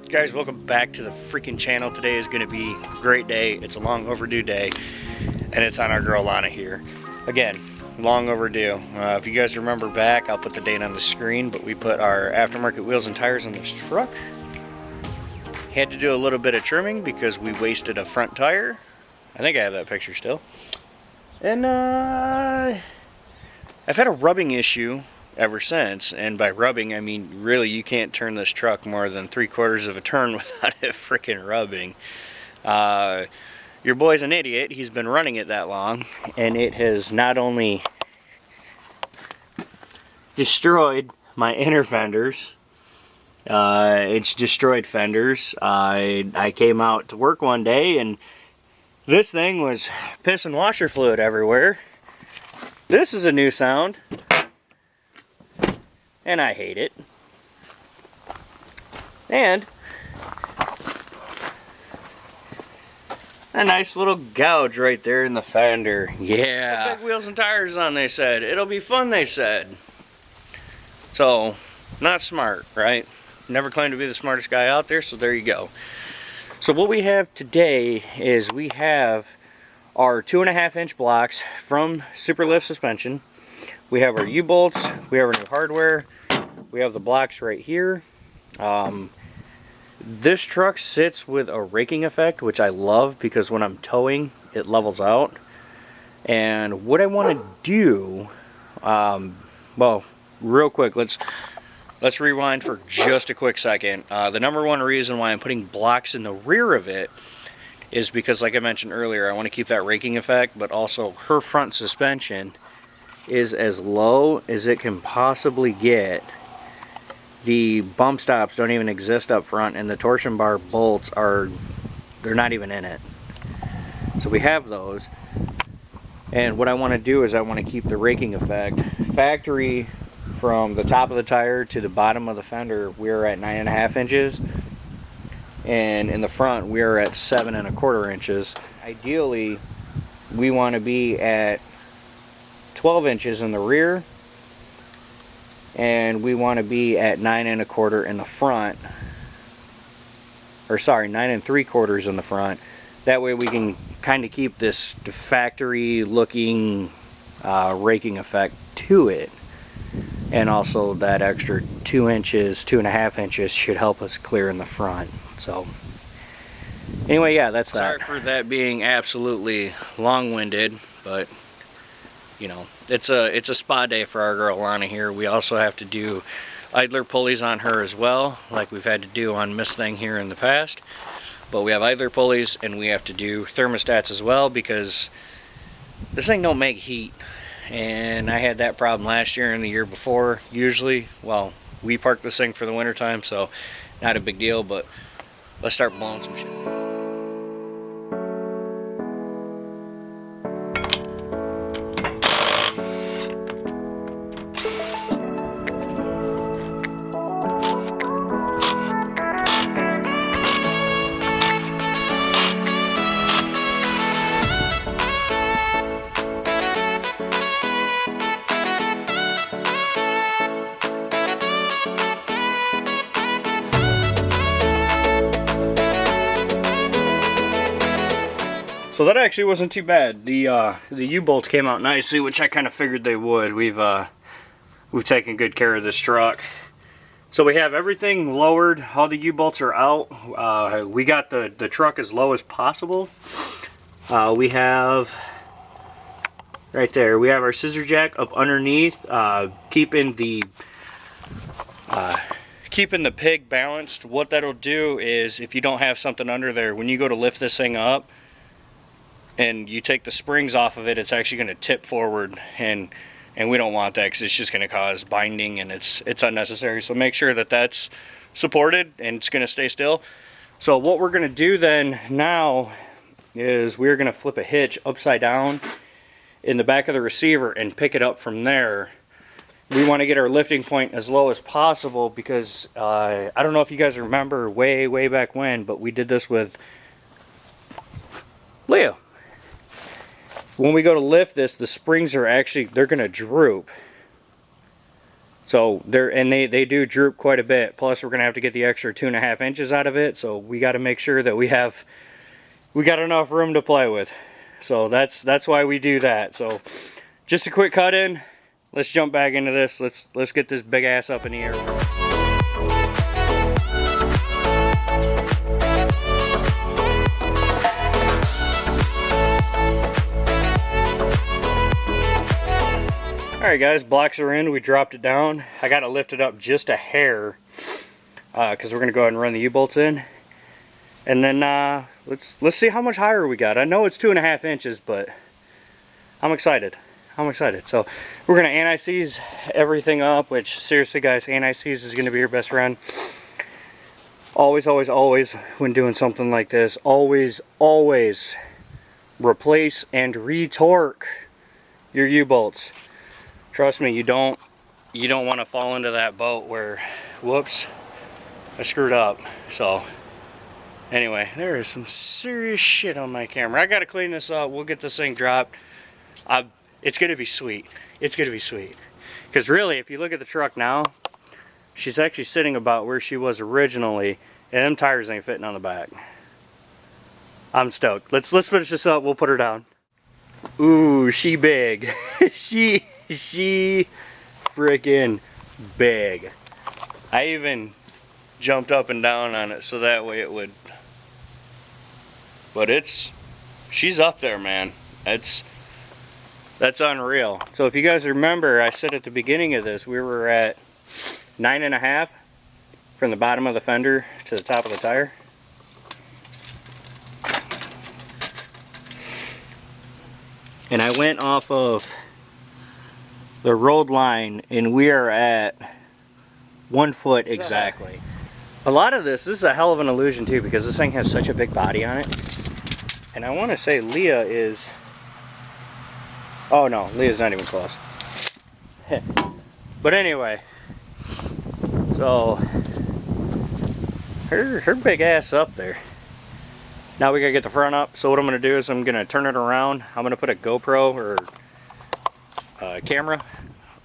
Guys, welcome back to the freaking channel. Today is going to be a great day. It's a long overdue day, and it's on our girl Lana here. Again, long overdue. If you guys remember back, I'll put the date on the screen, but we put our aftermarket wheels and tires on this truck. Had to do a little bit of trimming because we wasted a front tire. I think I have that picture still. And I've had a rubbing issue ever since, and by rubbing I mean really you can't turn this truck more than 3/4 of a turn without it freaking rubbing. Your boy's an idiot. He's been running it that long, and it has not only destroyed my inner fenders, it's destroyed fenders. I came out to work one day and this thing was pissing washer fluid everywhere. This is a new sound, and I hate it. And a nice little gouge right there in the fender. Yeah. Big wheels and tires on, they said. It'll be fun, they said. So, not smart, right? Never claimed to be the smartest guy out there, so there you go. So what we have today is we have our 2.5-inch blocks from Superlift Suspension. We have our U-bolts, we have our new hardware, we have the blocks right here. This truck sits with a raking effect, which I love because when I'm towing, it levels out. And what I want to do, well, real quick, let's rewind for just a quick second. The number one reason why I'm putting blocks in the rear of it is because, like I mentioned earlier, I want to keep that raking effect, but also her front suspension is as low as it can possibly get. The bump stops don't even exist up front, and the torsion bar bolts they're not even in it. So we have those, and what I want to do is I want to keep the raking effect. Factory, from the top of the tire to the bottom of the fender, we're at 9.5 inches, and in the front we are at 7.25 inches. Ideally, we want to be at 12 inches in the rear, and we want to be at 9.25 in the front, or sorry, 9.75 in the front. That way we can kind of keep this factory looking raking effect to it, and also that extra 2 inches, 2.5 inches should help us clear in the front. So anyway, yeah, that's that. Sorry for that being absolutely long-winded, but you know, it's a spa day for our girl Lana here. We also have to do idler pulleys on her as well, like we've had to do on Miss Thing here in the past. But we have idler pulleys, and we have to do thermostats as well because this thing don't make heat. And I had that problem last year and the year before. Usually, well, we park this thing for the winter time, so not a big deal, but let's start blowing some shit. So that actually wasn't too bad. The U-bolts came out nicely, which I kind of figured they would. We've taken good care of this truck. So we have everything lowered. All the U-bolts are out. We got the truck as low as possible. We have right there. We have our scissor jack up underneath, keeping the pig balanced. What that'll do is, if you don't have something under there, when you go to lift this thing up and you take the springs off of it, it's actually going to tip forward, and we don't want that because it's just going to cause binding, and it's unnecessary. So make sure that that's supported and it's going to stay still. So what we're going to do then now is we're going to flip a hitch upside down in the back of the receiver and pick it up from there. We want to get our lifting point as low as possible because I don't know if you guys remember way back when, but we did this with Leo. When we go to lift this, the springs are actually, they're going to droop. So they do droop quite a bit. Plus we're gonna have to get the extra 2.5 inches out of it. So we got to make sure that we got enough room to play with. So that's why we do that. So just a quick cut in. Let's jump back into this. Let's get this big ass up in the air. Alright guys, blocks are in. We dropped it down. I got it lifted up just a hair because we're going to go ahead and run the U-bolts in. And then let's see how much higher we got. I know it's 2.5 inches, but I'm excited. I'm excited. So we're going to anti-seize everything up, which seriously guys, anti-seize is going to be your best friend. Always, always, always when doing something like this, always, always replace and retorque your U-bolts. Trust me, you don't want to fall into that boat where, whoops, I screwed up. So anyway, there is some serious shit on my camera. I got to clean this up. We'll get this thing dropped. It's going to be sweet. It's going to be sweet. Because really, if you look at the truck now, she's actually sitting about where she was originally, and them tires ain't fitting on the back. I'm stoked. Let's finish this up. We'll put her down. Ooh, she big. she freaking big. I even jumped up and down on it so that way it would. But she's up there, man. That's unreal. So if you guys remember, I said at the beginning of this, we were at 9.5 from the bottom of the fender to the top of the tire. And I went off of the road line and we are at 1 foot exactly. A lot of this is a hell of an illusion too, because this thing has such a big body on it. And I want to say Leah is, oh no, Leah's not even close. But anyway, so her big ass up there. Now we gotta get the front up. So what I'm gonna do is I'm gonna turn it around. I'm gonna put a GoPro or camera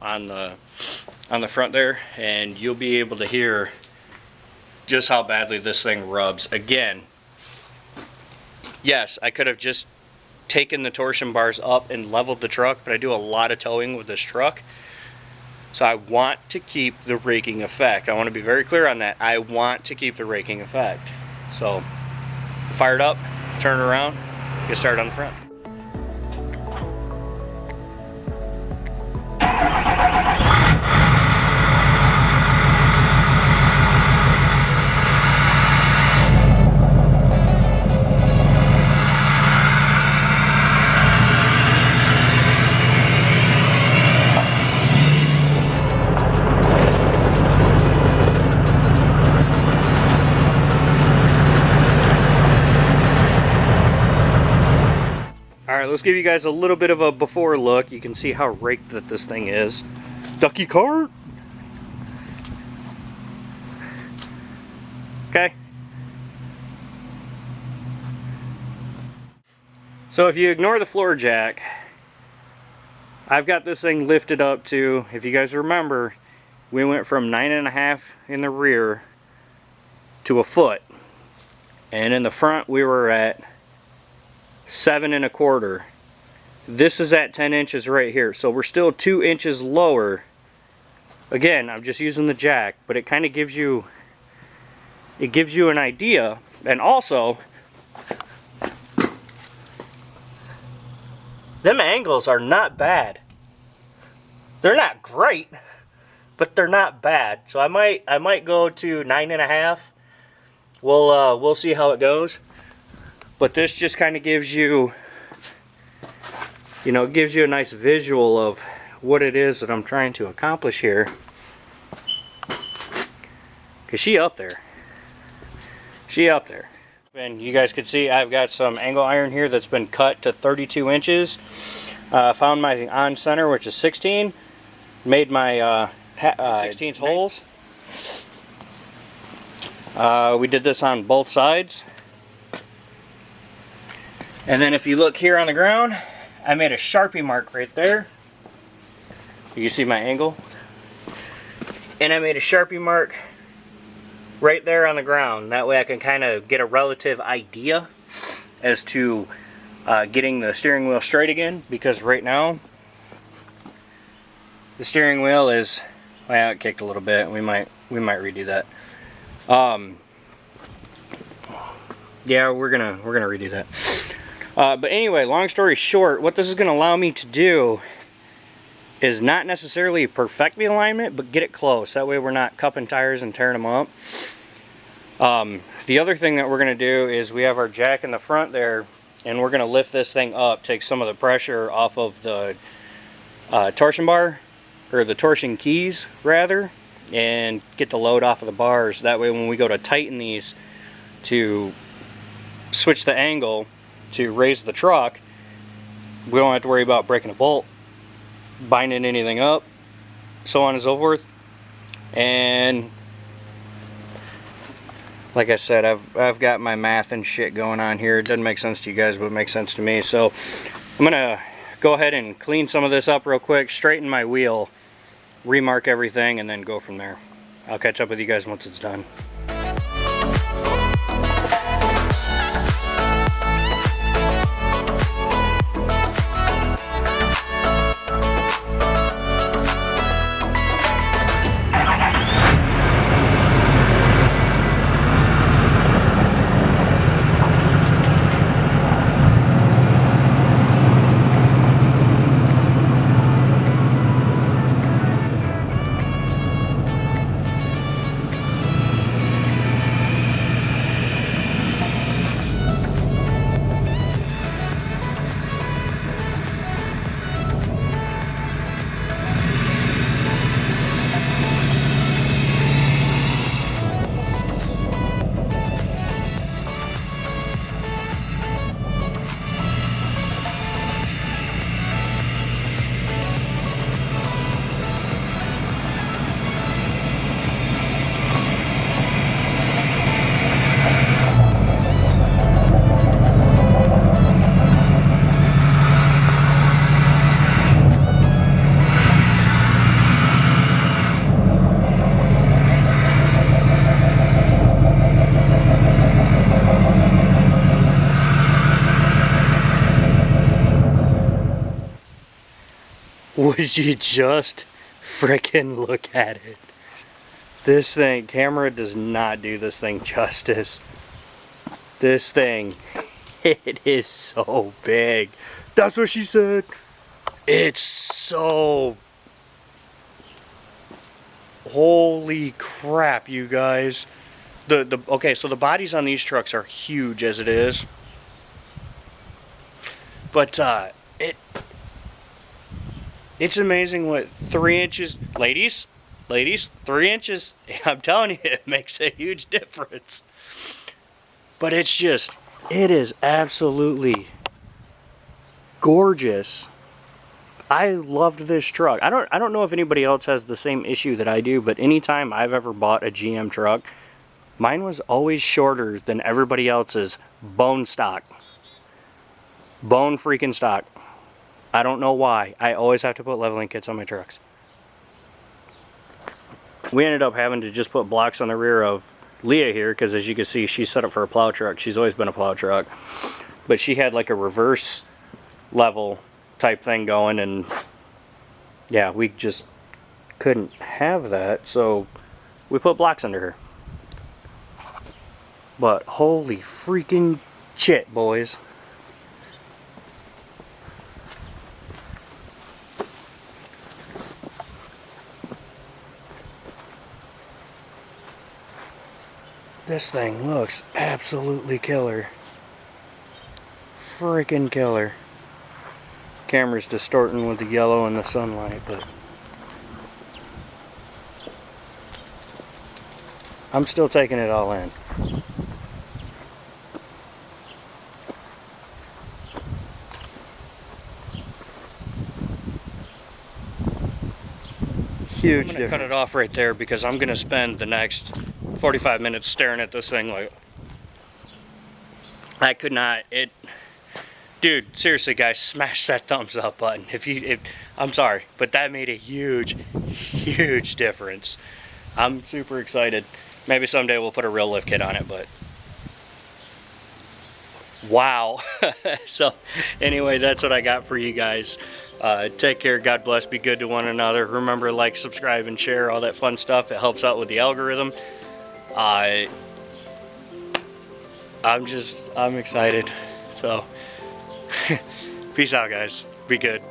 on the front there, and you'll be able to hear just how badly this thing rubs. Again, yes, I could have just taken the torsion bars up and leveled the truck, but I do a lot of towing with this truck. So I want to keep the raking effect. I want to be very clear on that. I want to keep the raking effect. So fire it up, turn it around, get started on the front. Alright, let's give you guys a little bit of a before look. You can see how raked that this thing is. Ducky cart! Okay. So if you ignore the floor jack, I've got this thing lifted up to, if you guys remember, we went from 9.5 in the rear to 1 foot. And in the front we were at 7 1/4. This is at 10 inches right here, so we're still 2 inches lower. Again, I'm just using the jack, but it kind of gives you an idea. And also, them angles are not bad. They're not great, but they're not bad. So I might go to 9.5. We'll see how it goes. But this just kind of gives you, it gives you a nice visual of what it is that I'm trying to accomplish here. Because she up there. She up there. And you guys can see I've got some angle iron here that's been cut to 32 inches. Found my on center, which is 16. Made my 16th holes. We did this on both sides. And then if you look here on the ground, I made a Sharpie mark right there. You can see my angle. And I made a Sharpie mark right there on the ground. That way I can kind of get a relative idea as to getting the steering wheel straight again, because right now the steering wheel is, well, it kicked a little bit. We might redo that. Yeah, we're gonna redo that. But anyway, long story short, what this is gonna allow me to do is not necessarily perfect the alignment, but get it close. That way we're not cupping tires and tearing them up. The other thing that we're gonna do is we have our jack in the front there, and we're gonna lift this thing up, take some of the pressure off of the torsion bar, or the torsion keys rather, and get the load off of the bars. That way when we go to tighten these to switch the angle to raise the truck, we don't have to worry about breaking a bolt, binding anything up, so on and so forth. And like I said, I've got my math and shit going on here. It doesn't make sense to you guys, but it makes sense to me. So I'm gonna go ahead and clean some of this up real quick, straighten my wheel, remark everything, and then go from there. I'll catch up with you guys once it's done. Would you just frickin' look at it? This thing, camera does not do this thing justice. This thing, it is so big. That's what she said. It's so... Holy crap, you guys. Okay, so the bodies on these trucks are huge as it is. But, it's amazing what 3 inches, ladies, 3 inches, I'm telling you, it makes a huge difference. But it's just, it is absolutely gorgeous. I loved this truck. I don't know if anybody else has the same issue that I do, but anytime I've ever bought a GM truck, mine was always shorter than everybody else's bone stock. Bone freaking stock. I don't know why. I always have to put leveling kits on my trucks. We ended up having to just put blocks on the rear of Leah here, because as you can see, she's set up for a plow truck. She's always been a plow truck. But she had like a reverse level type thing going, and yeah, we just couldn't have that, so we put blocks under her. But holy freaking shit, boys. This thing looks absolutely killer. Freaking killer. Camera's distorting with the yellow and the sunlight, but I'm still taking it all in. Huge. I'm gonna cut it off right there because I'm gonna spend the next 45 minutes staring at this thing like I could not. Dude, seriously, guys, smash that thumbs up button. I'm sorry, but that made a huge difference. I'm super excited. Maybe someday we'll put a real lift kit on it, but wow. So anyway, that's what I got for you guys. Take care, God bless, be good to one another. Remember, like, subscribe, and share, all that fun stuff. It helps out with the algorithm. I'm excited. So peace out, guys. Be good.